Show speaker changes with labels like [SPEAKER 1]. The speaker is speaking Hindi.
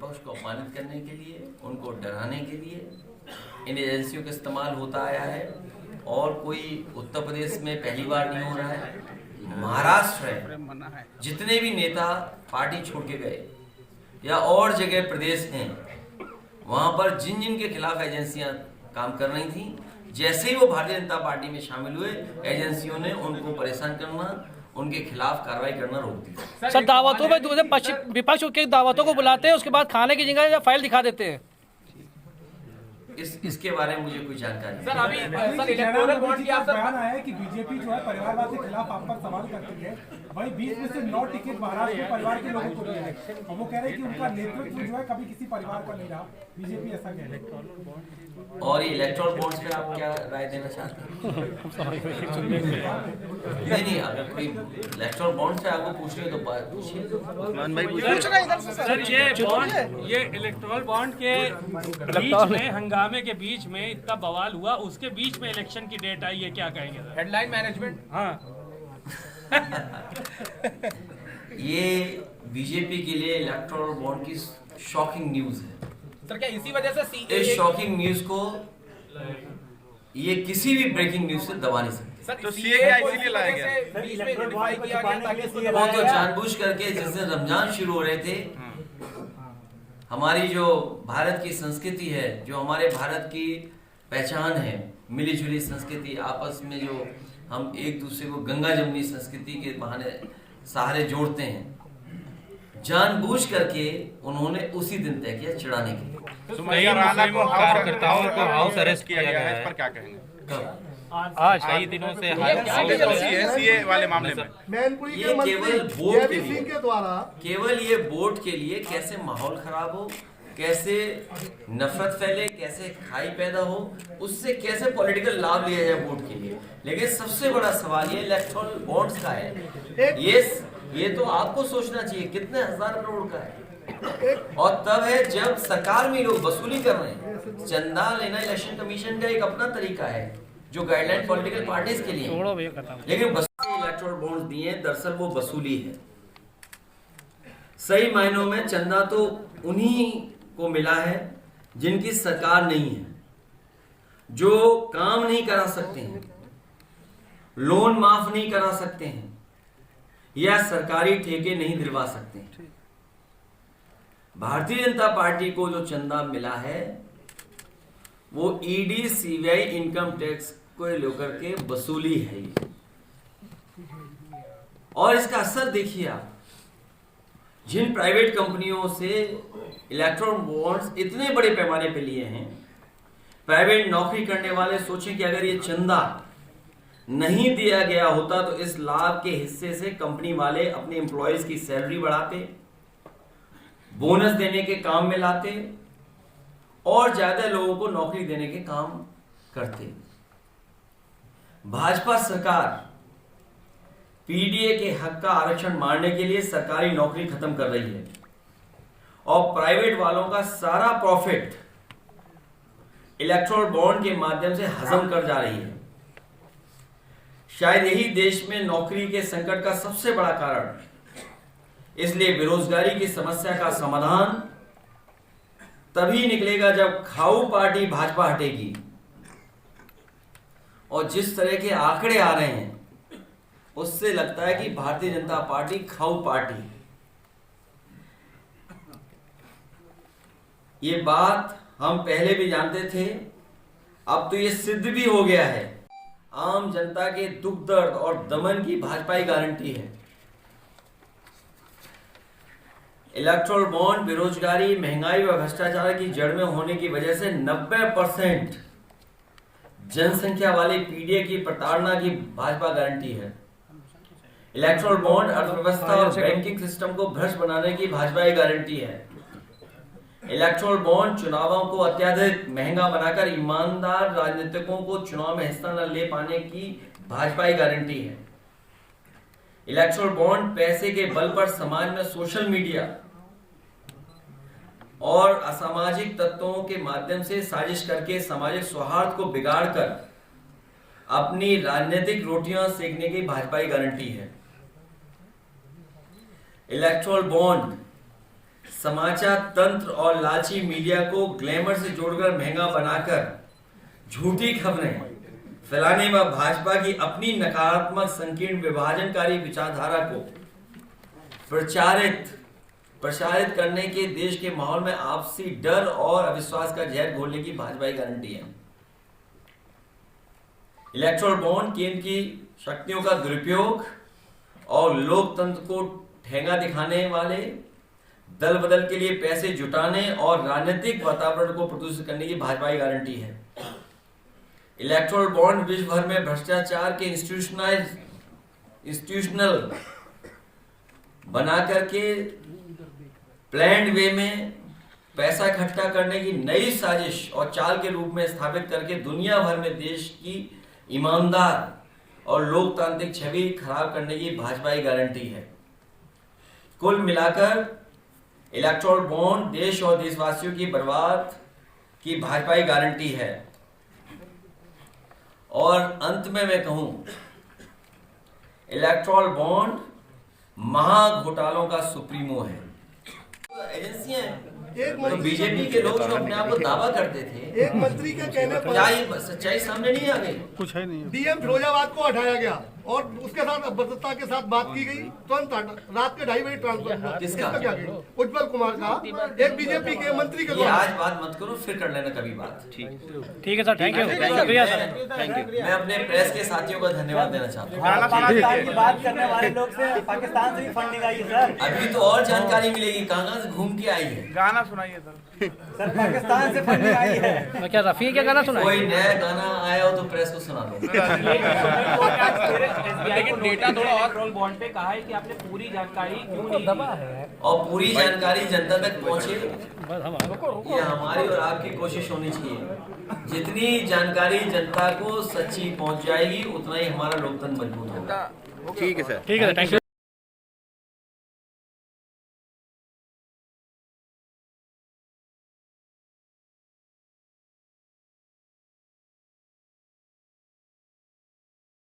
[SPEAKER 1] विपक्ष को अपमानित करने के लिए, उनको डराने के लिए इन एजेंसियों का इस्तेमाल होता आया है। और कोई उत्तर प्रदेश में पहली बार नहीं हो रहा है, महाराष्ट्र है, जितने भी नेता पार्टी छोड़ के गए या और जगह प्रदेश हैं, वहां पर जिन जिन के खिलाफ एजेंसियां काम कर रही थी, जैसे ही वो भारतीय जनता पार्टी में शामिल हुए, एजेंसियों ने उनको परेशान करना, उनके खिलाफ कार्रवाई करना रोक दिया।
[SPEAKER 2] सर दावतों में विपक्ष के दावतों को बुलाते हैं, उसके बाद खाने की जगह फाइल दिखा देते हैं।
[SPEAKER 1] इसके बारे में मुझे कोई जानकारी नहीं।
[SPEAKER 3] सर अभी सर इलेक्टोरल बॉन्ड की आप
[SPEAKER 4] बयान आया है कि बीजेपी जो है परिवारवाद के खिलाफ आप पर सवाल करती है। वहीं 20 में से 9 टिकट महाराष्ट्र के परिवार के लोगों को दिए हैं और वो कह रहे हैं कि उनका नेतृत्व जो है कभी किसी परिवार का नहीं रहा। बीजेपी ऐसा कह रही है।
[SPEAKER 1] और ये इलेक्टोरल बॉन्ड्स पे आप क्या राय देना चाहते हैं? नहीं, अगर कोई इलेक्टोरल बॉन्ड से आपको पूछिए तो पूछिए।
[SPEAKER 3] सर ये इलेक्टोरल बॉन्ड के बीच में, हंगामे के बीच में इतना बवाल हुआ, उसके बीच में इलेक्शन की डेट आई है, क्या कहेंगे सर?
[SPEAKER 5] Headline management.
[SPEAKER 3] हाँ
[SPEAKER 1] ये बीजेपी के लिए इलेक्टोरल बॉन्ड की शॉकिंग न्यूज है।
[SPEAKER 5] सर क्या इसी वजह से
[SPEAKER 1] इस शॉकिंग न्यूज को ये किसी भी ब्रेकिंग न्यूज से दबा नहीं सकते।
[SPEAKER 5] सर तो सीए क्या इसीलिए लाया गया? बीच में आइडेंटिफाई किया गया ताकि
[SPEAKER 1] वो तो जानबूझ करके, जिस दिन रमजान शुरू हो रहे थे, हमारी जो भारत की संस्कृति है, जो हमारे भारत की पहचान है, मिली जुली संस्कृति, आपस में जो हम एक दूसरे को गंगा जमुनी संस्कृति के बहाने सहारे जोड़ते हैं, जानबूझ करके उन्होंने उसी दिन तय किया चिढ़ाने के लिए।
[SPEAKER 6] सुमैया राणा को कार्यकर्ताओं को हाउस अरेस्ट किया गया है, इस पर क्या कहेंगे? आज कई दिनों से सीए वाले मामले में
[SPEAKER 1] ये केवल वोट के लिए, केवल ये वोट के लिए कैसे माहौल खराब हो, कैसे नफरत फैले, कैसे खाई पैदा हो, उससे कैसे पॉलिटिकल लाभ लिया जाए वोट के लिए। लेकिन सबसे बड़ा सवाल ये इलेक्टोरल बॉन्ड्स का है। ये तो आपको सोचना चाहिए कितने हजार करोड़ का है, और तब है जब सरकार में लोग वसूली कर रहे हैं। चंदा लेना इलेक्शन कमीशन का एक अपना तरीका है जो गाइडलाइन पॉलिटिकल पार्टीज के लिए, लेकिन इलेक्टोरल बॉन्ड्स दिए, दरअसल वो वसूली है। सही मायनों में चंदा तो उन्हीं को मिला है जिनकी सरकार नहीं है, जो काम नहीं करा सकते हैं, लोन माफ नहीं करा सकते हैं, या सरकारी ठेके नहीं दिलवा सकते हैं। भारतीय जनता पार्टी को जो चंदा मिला है वो ईडी सीबीआई इनकम टैक्स को लेकर के वसूली है। और इसका असर देखिए आप, जिन प्राइवेट कंपनियों से इलेक्ट्रॉन बॉन्ड्स इतने बड़े पैमाने पे लिए हैं, प्राइवेट नौकरी करने वाले सोचें कि अगर ये चंदा नहीं दिया गया होता तो इस लाभ के हिस्से से कंपनी वाले अपने एम्प्लॉयज की सैलरी बढ़ाते, बोनस देने के काम में लाते और ज्यादा लोगों को नौकरी देने के काम करते। भाजपा सरकार पीडीए के हक का आरक्षण मारने के लिए सरकारी नौकरी खत्म कर रही है और प्राइवेट वालों का सारा प्रॉफिट इलेक्टोरल बॉन्ड के माध्यम से हजम कर जा रही है। शायद यही देश में नौकरी के संकट का सबसे बड़ा कारण। इसलिए बेरोजगारी की समस्या का समाधान तभी निकलेगा जब खाऊ पार्टी भाजपा हटेगी। और जिस तरह के आंकड़े आ रहे हैं उससे लगता है कि भारतीय जनता पार्टी खाऊ पार्टी। ये बात हम पहले भी जानते थे, अब तो ये सिद्ध भी हो गया है। आम जनता के दुख दर्द और दमन की भाजपा ही गारंटी है। इलेक्टोरल बॉन्ड बेरोजगारी, महंगाई व भ्रष्टाचार की जड़ में होने की वजह से 90% जनसंख्या वाले पीडीए की प्रताड़ना की भाजपा गारंटी है। इलेक्टोरल बॉन्ड अर्थव्यवस्था और बैंकिंग सिस्टम को भ्रष्ट बनाने की भाजपा की गारंटी है। इलेक्टोरल बॉन्ड चुनावों को अत्यधिक महंगा बनाकर ईमानदार राजनीतिकों को चुनाव में हिस्सा न ले पाने की भाजपा की गारंटी है। इलेक्टोरल बॉन्ड पैसे के बल पर समाज में सोशल मीडिया और असामाजिक तत्वों के माध्यम से साजिश करके सामाजिक सौहार्द को बिगाड़कर अपनी राजनीतिक रोटियां सेकने की भाजपा की गारंटी है। इलेक्टोरल बॉन्ड समाचार तंत्र और लालची मीडिया को ग्लैमर से जोड़कर महंगा बनाकर झूठी खबरें फैलाने व भाजपा की अपनी नकारात्मक संकीर्ण विभाजनकारी विचारधारा को प्रचारित करने के देश के माहौल में आपसी डर और अविश्वास का जहर घोलने की भाजपा की गारंटी है। इलेक्टोरल बॉन्ड केंद्र की शक्तियों का दुरुपयोग और लोकतंत्र को ठेंगा दिखाने वाले दल बदल के लिए पैसे जुटाने और राजनीतिक वातावरण को प्रदूषित करने की भाजपा की गारंटी है। इलेक्टोरल बॉन्ड विश्व भर में भ्रष्टाचार के इंस्टीट्यूशनल बना करके प्लान्ड वे में पैसा इकट्ठा करने की नई साजिश और चाल के रूप में स्थापित करके दुनिया भर में देश की ईमानदार और लोकतांत्रिक छवि खराब करने की भाजपा की गारंटी है। कुल मिलाकर इलेक्टोरल बॉन्ड देश और देशवासियों की बर्बाद की भाजपा की गारंटी है। और अंत में मैं कहूं, इलेक्टोरल बॉन्ड महाघोटालों का सुप्रीमो है। एजेंसियां तो बीजेपी के लोग जो अपने आप को दावा करते थे,
[SPEAKER 7] एक मंत्री के कहने पर
[SPEAKER 1] क्या ये सच्चाई सामने नहीं आ गई?
[SPEAKER 4] कुछ है नहीं।
[SPEAKER 7] डीएम फिरोजाबाद को हटाया गया और उसके साथ अभद्रता के साथ बात की गई, तुरंत रात के 2:30 बजे ट्रांसफर हुआ।
[SPEAKER 1] किसका?
[SPEAKER 7] क्या गई? उज्जवल कुमार का, एक बीजेपी के मंत्री के
[SPEAKER 1] ये
[SPEAKER 7] द्वारा।
[SPEAKER 1] आज बात मत करो, फिर कर लेना कभी बात।
[SPEAKER 2] ठीक है सर, थैंक यू, शुक्रिया सर।
[SPEAKER 1] मैं अपने प्रेस के साथियों को धन्यवाद देना चाहता हूँ।
[SPEAKER 8] पाकिस्तान की बात करने वाले लोग से पाकिस्तान से भी फंडिंग आई है सर।
[SPEAKER 1] अभी तो और जानकारी मिलेगी कहाँ से घूम के आई है।
[SPEAKER 5] गाना सुनाइए सर।
[SPEAKER 8] सर पाकिस्तान से फंडिंग आई है।
[SPEAKER 2] क्या रफी क्या गाना सुना?
[SPEAKER 1] कोई नया गाना आया हो तो प्रेस को सुना दो।
[SPEAKER 3] लेकिन डेटा थोड़ा और बॉन्ड पे कहा है कि आपने पूरी जानकारी क्यों नहीं दी
[SPEAKER 1] और पूरी जानकारी जनता तक पहुंचे, ये हमारी और आपकी कोशिश होनी चाहिए। जितनी जानकारी जनता को सच्ची पहुंच जाएगी, उतना ही हमारा लोकतंत्र मजबूत होगा।
[SPEAKER 5] ठीक है सर।
[SPEAKER 2] ठीक है, थैंक यू।